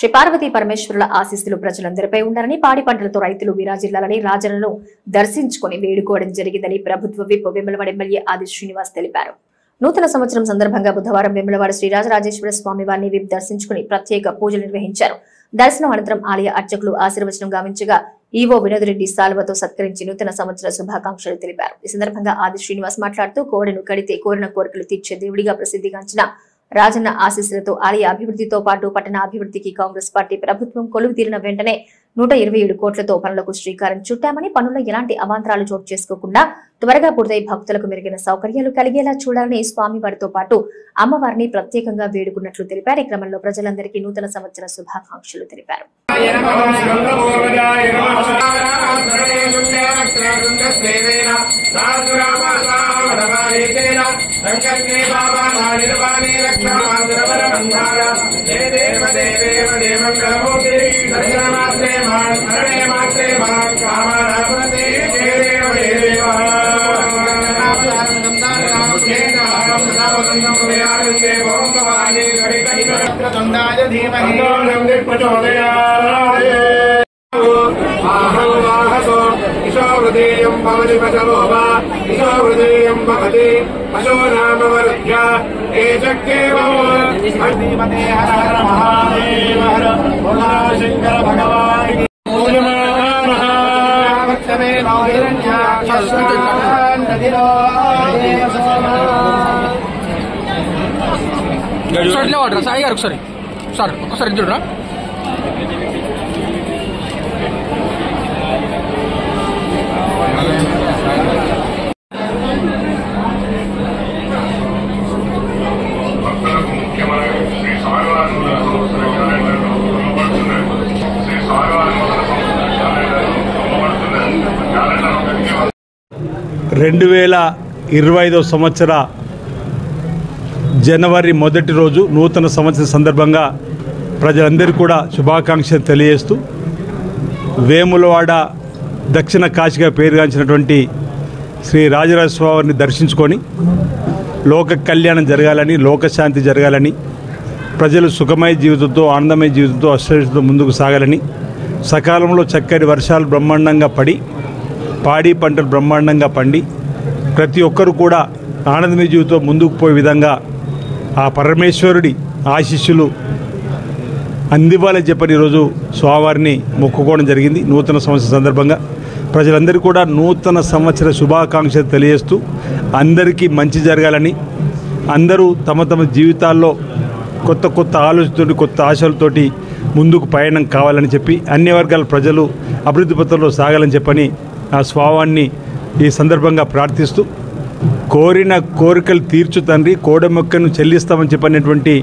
శ్రీ పార్వతీ పరమేశ్వరుల ఆశీస్సులు ప్రజలందరిపై ఉండాలని, పాడి పంటలతో రైతులు విరాజిల్లాలని రాజన్నను దర్శించుకుని వేడుకోవడం జరిగిందని ప్రభుత్వ విప్ వేములవాడ ఎమ్మెల్యే ఆది శ్రీనివాస్ తెలిపారు. నూతన సంవత్సరం సందర్భంగా బుధవారం వేములవాడ శ్రీ రాజరాజేశ్వర స్వామి వారిని విప్ దర్శించుకుని ప్రత్యేక పూజలు నిర్వహించారు. దర్శనం అనంతరం ఆలయ అర్చకులు ఆశీర్వచనం గావించగా ఈవో వినోద్ రెడ్డి సాల్వతో సత్కరించి నూతన సంవత్సర శుభాకాంక్షలు తెలిపారు. ఈ సందర్భంగా ఆది శ్రీనివాస్ మాట్లాడుతూ కోడెను కడితే కోరిన కోరికలు తీర్చే దేవుడిగా ప్రసిద్ధిగాంచిన రాజన్న ఆశీస్సులతో ఆలయ అభివృద్ధితో పాటు పట్టణ అభివృద్ధికి కాంగ్రెస్ పార్టీ ప్రభుత్వం కొలువు తీరిన వెంటనే 127 కోట్లతో పనులకు శ్రీకారం చుట్టామని, పనుల్లో ఎలాంటి అవాంతరాలు చోటు చేసుకోకుండా త్వరగా పూర్తయి భక్తులకు మెరుగైన సౌకర్యాలు కలిగేలా చూడాలని స్వామివారితో పాటు అమ్మవారిని ప్రత్యేకంగా వేడుకున్నట్లు తెలిపారు. ఈ క్రమంలో ప్రజలందరికీ నూతన సంవత్సర శుభాకాంక్షలు తెలిపారు. సాయి గారు ఒకసారి చూడరా. రెండు 2025 సంవత్సర జనవరి మొదటి రోజు నూతన సంవత్సరం సందర్భంగా ప్రజలందరికీ కూడా శుభాకాంక్షలు తెలియజేస్తూ, వేములవాడ దక్షిణ కాశీగా పేరుగాంచినటువంటి శ్రీ రాజరాజేశ్వరిని దర్శించుకొని లోక కళ్యాణం జరగాలని, లోకశాంతి జరగాలని, ప్రజలు సుఖమయ జీవితంతో, ఆనందమయ జీవితంతో, అష్టతో ముందుకు సాగాలని, సకాలంలో చక్కటి వర్షాలు బ్రహ్మాండంగా పడి పాడి పంటలు బ్రహ్మాండంగా పండి ప్రతి ఒక్కరు కూడా ఆనందమయ జీవితం ముందుకు పోయే విధంగా ఆ పరమేశ్వరుడి ఆశీస్సులు అందివ్వాలని చెప్పని ఈరోజు స్వామివారిని మొక్కుకోవడం జరిగింది. నూతన సంవత్సరం సందర్భంగా ప్రజలందరూ కూడా నూతన సంవత్సర శుభాకాంక్షలు తెలియజేస్తూ అందరికీ మంచి జరగాలని, అందరూ తమ తమ జీవితాల్లో కొత్త కొత్త ఆలోచనతోటి, కొత్త ఆశలతోటి ముందుకు పయనం కావాలని చెప్పి అన్ని వర్గాల ప్రజలు అభివృద్ధి పథంలో సాగాలని చెప్పని ఆ స్వామివారిని ఈ సందర్భంగా ప్రార్థిస్తూ, కోరిన కోరికలు తీర్చు తండ్రి, కోడెమొక్కను చెల్లిస్తామని చెప్పినటువంటి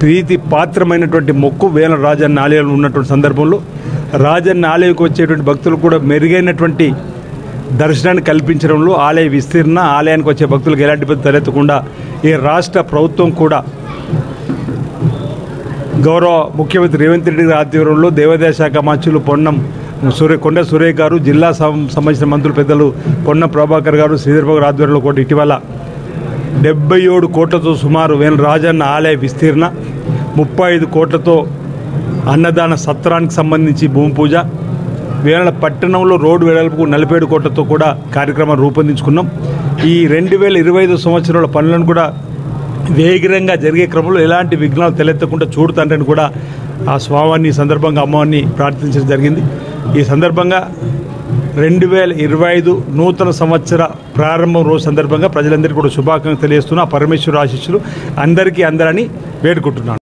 ప్రీతి పాత్రమైనటువంటి మొక్కు వేల రాజన్న ఆలయంలో ఉన్నటువంటి సందర్భంలో రాజన్న ఆలయంకి వచ్చేటువంటి భక్తులు కూడా మెరుగైనటువంటి దర్శనాన్ని కల్పించడంలో, ఆలయ విస్తీర్ణ, ఆలయానికి వచ్చే భక్తులకు ఎలాంటి ఇబ్బంది తలెత్తకుండా ఈ రాష్ట్ర ప్రభుత్వం కూడా గౌరవ ముఖ్యమంత్రి రేవంత్ రెడ్డి గారి ఆధ్వర్యంలో దేవాదాయ శాఖ మంత్రులు కొండ సురేఖ్ గారు, జిల్లా సంబంధించిన మంత్రులు పెద్దలు పొన్నం ప్రభాకర్ గారు, శ్రీధర్బాబు గారి ఆధ్వర్యంలో కూడా ఇటీవల 77 కోట్లతో సుమారు రాజన్న ఆలయ విస్తీర్ణ, 35 కోట్లతో అన్నదాన సత్రానికి సంబంధించి భూమి పూజ, వేల పట్టణంలో రోడ్డు వెడల్పుకు 47 కోట్లతో కూడా కార్యక్రమాన్ని రూపొందించుకున్నాం. ఈ 2025 సంవత్సరాల పనులను కూడా వేగంగా జరిగే క్రమంలో ఎలాంటి విఘ్నాలు తలెత్తకుండా చూడుతాంటని కూడా ఆ స్వామివారిని సందర్భంగా అమ్మవారిని ప్రార్థించడం జరిగింది. ఈ సందర్భంగా 2025 నూతన సంవత్సర ప్రారంభం రోజు సందర్భంగా ప్రజలందరికీ కూడా శుభాకాంక్షలు తెలియజేస్తున్నా. పరమేశ్వర ఆశీస్సులు అందరికీ అందరని వేడుకుంటున్నాను.